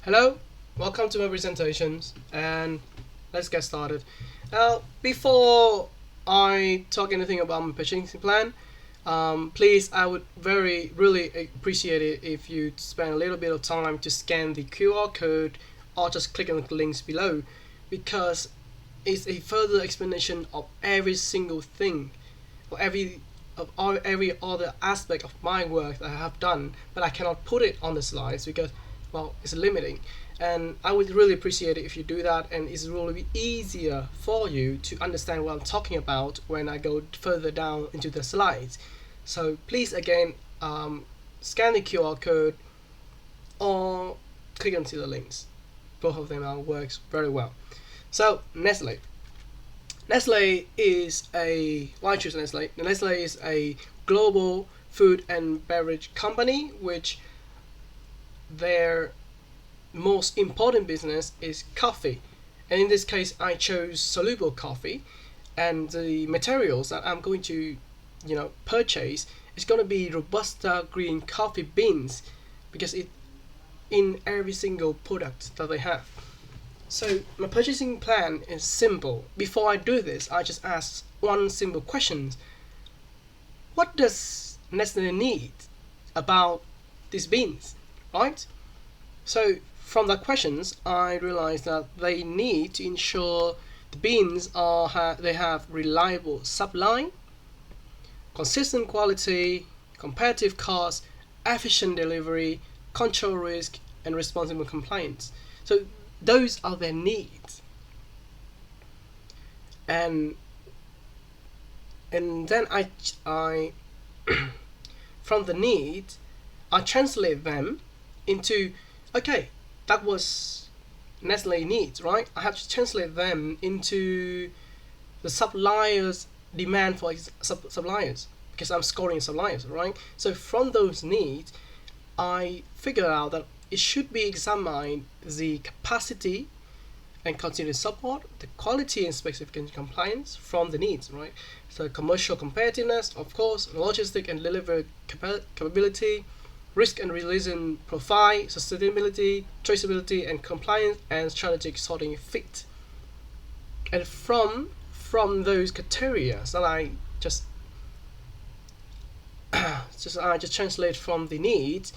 Hello, welcome to my presentations, and let's get started. Before I talk anything about my purchasing plan, please, I would very really appreciate it if you spend a little bit of time to scan the QR code or just click on the links below, because it's a further explanation of every single thing, or every other aspect of my work that I have done, but I cannot put it on the slides because, well, it's limiting. And I would really appreciate it if you do that, and it's really easier for you to understand what I'm talking about when I go further down into the slides. So please, again, scan the QR code or click onto the links. Both of them works very well. So Nestle. Nestle is a why choose Nestle? Nestle is a global food and beverage company, which their most important business is coffee. And in this case, I chose soluble coffee, and the materials that I'm going to, purchase is going to be robusta green coffee beans, because it in every single product that they have. So my purchasing plan is simple. Before I do this, I just ask one simple question: what does Nestle need about these beans, right? So from the questions, I realized that they need to ensure the beans they have reliable supply, consistent quality, competitive cost, efficient delivery, control risk, and responsible compliance. So those are their needs, and then I from the needs, I translate them into, okay, that was Nestle needs, right? I have to translate them into the suppliers' demand for suppliers, because I'm scoring suppliers, right? So from those needs, I figure out that it should be examined the capacity and continuous support, the quality and specification compliance from the needs, right? So commercial competitiveness, of course, logistic and delivery capability, risk and resilience profile, sustainability, traceability and compliance, and strategic sorting fit. And from those criteria that I just translate from the needs,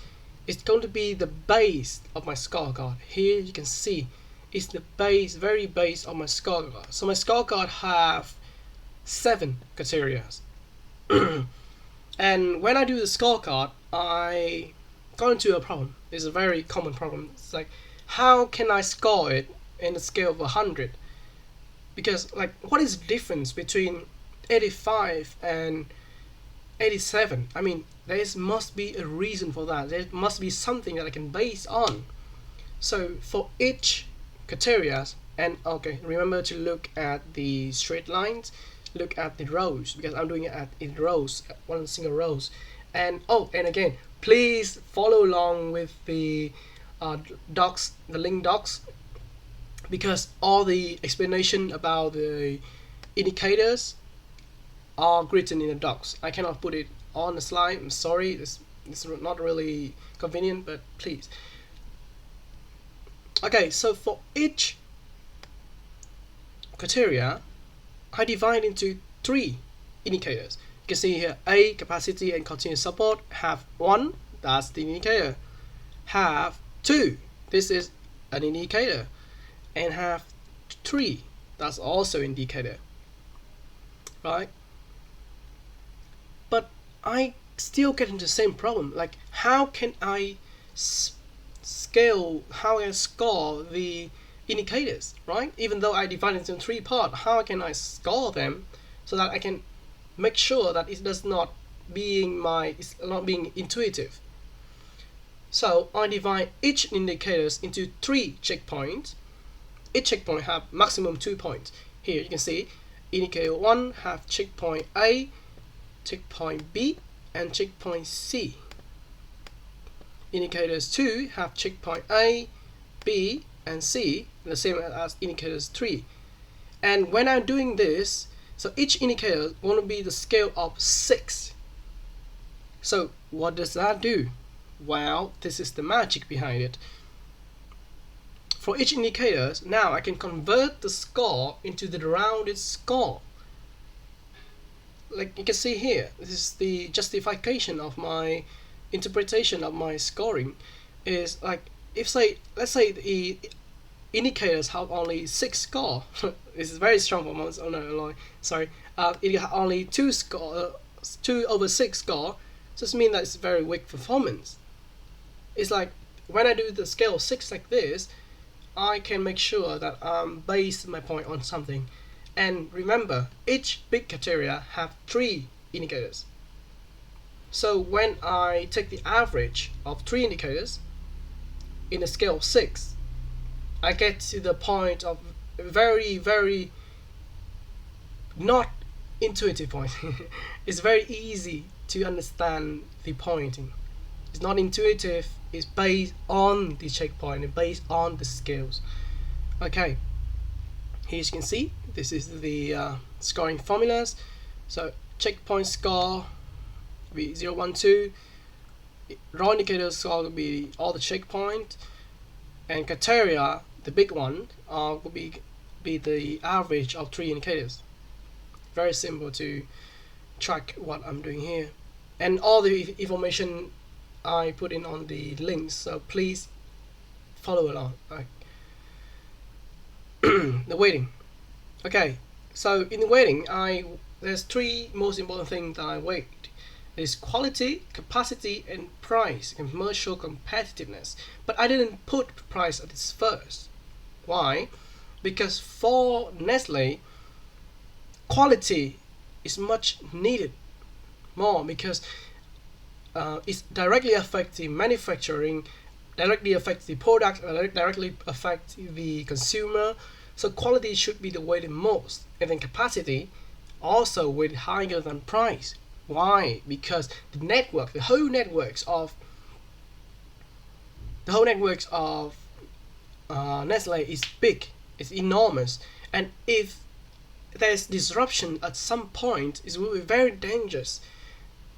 it's going to be the base of my scorecard. Here you can see it's the very base of my scorecard. So my scorecard have 7 criteria. And when I do the scorecard, I got into a problem. It's a very common problem. It's like, how can I score it in a scale of 100? Because, like, what is the difference between 85 and 87? I mean, there must be a reason for that. There must be something that I can base on. So for each criteria, and okay, remember to look at the straight lines, look at the rows, because I'm doing it in rows, one single rows. And and again, please follow along with the docs, the link docs, because all the explanation about the indicators are written in the docs. I cannot put it on the slide. I'm sorry, this is not really convenient, but please. Okay, so for each criteria, I divide into 3 indicators. You can see here, A, capacity and continuous support. Have 1, that's the indicator. Have 2, this is an indicator. And have 3, that's also indicator. Right? But I still get into the same problem. Like, how can I how I score the indicators, right? Even though I divide it into 3 parts, how can I score them so that I can make sure that it's not being intuitive? So I divide each indicators into 3 checkpoints. Each checkpoint have maximum 2 points. Here you can see indicator 1 have checkpoint A, checkpoint B, and checkpoint C. Indicators 2 have checkpoint A, B, and C, the same as indicators 3. And when I'm doing this, so each indicator is going to be the scale of 6. So what does that do? Well, this is the magic behind it. for each indicators, now I can convert the score into the rounded score. Like you can see here, this is the justification of my interpretation of my scoring. Is like, if let's say the indicators have only 6 score. This is very strong for most. Oh no, sorry. It have only 2 score, 2/6 score. So this means that it's very weak performance. It's like when I do the scale 6 like this, I can make sure that base my point on something. And remember, each big criteria have 3 indicators. So when I take the average of 3 indicators in a scale of 6, I get to the point of very, very not intuitive point. It's very easy to understand the pointing. It's not intuitive, it's based on the checkpoint and based on the scales. Okay, here you can see, this is the scoring formulas. So checkpoint score will be 0, 1, 2. Raw indicator score will be all the checkpoint, and criteria, the big one, will be the average of 3 indicators. Very simple to track what I'm doing here, and all the information I put in on the links, so please follow along. The weighting. Okay, so in the weighting, there's 3 most important things that I weight. There's quality, capacity, and price, commercial competitiveness. But I didn't put price at its first. Why? Because for Nestlé, quality is much needed more, because it directly affects the manufacturing, directly affects the product, directly affects the consumer. So quality should be the weighted most, and then capacity also weighted higher than price. Why? Because the whole networks of Nestlé is big, it's enormous, and if there's disruption at some point, it will be very dangerous,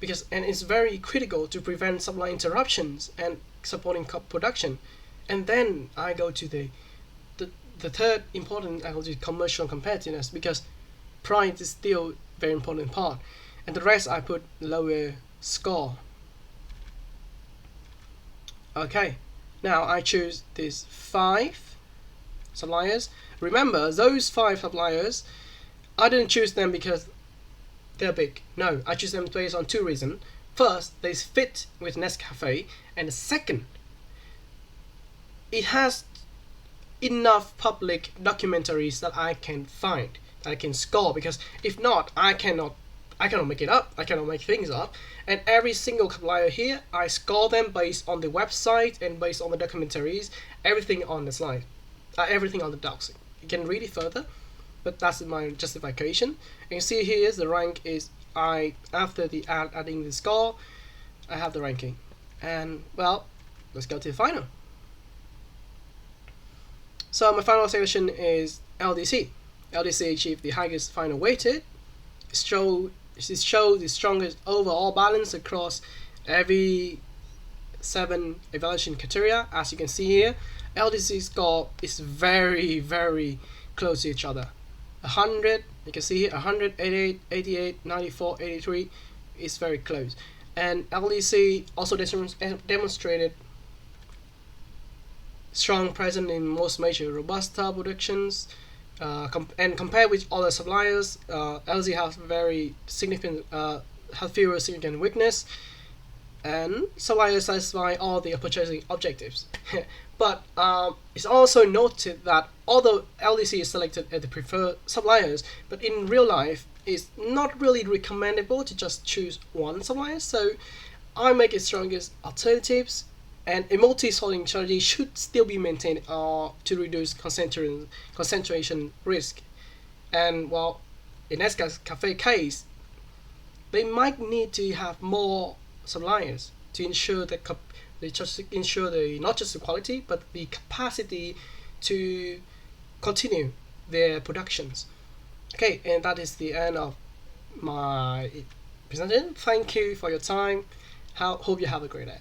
and it's very critical to prevent supply interruptions and supporting production. And then I go to the third important, I go to commercial competitiveness, because price is still very important part, and the rest I put lower score. Okay, now I choose these 5 suppliers. Remember, those 5 suppliers, I didn't choose them because they're big. No, I choose them based on 2 reasons. First, they fit with Nescafe, and second, it has enough public documentaries that I can find, that I can score, because if not, I cannot make it up. I cannot make things up. And every single supplier here, I score them based on the website and based on the documentaries, everything on the slide, everything on the docs. You can read it further, but that's my justification. And you see here, the rank is after the adding the score, I have the ranking. And well, let's go to the final. So my final selection is LDC. LDC achieved the highest final weighted. It shows the strongest overall balance across every 7 evaluation criteria. As you can see here, LDC score is very, very close to each other. 100, you can see here, 100, 88, 88, 94, 83 is very close. And LDC also demonstrated strong presence in most major Robusta productions. And compared with other suppliers, LZ has very significant, has fewer significant weakness, and suppliers satisfy all the purchasing objectives. But it's also noted that although LDC is selected as the preferred suppliers, but in real life, it's not really recommendable to just choose one supplier. So I make its strongest alternatives, and a multi-sorting strategy should still be maintained to reduce concentration risk. And while in Nescafe case, they might need to have more suppliers to ensure that not just the quality, but the capacity to continue their productions. Okay, and that is the end of my presentation. Thank you for your time. Hope you have a great day.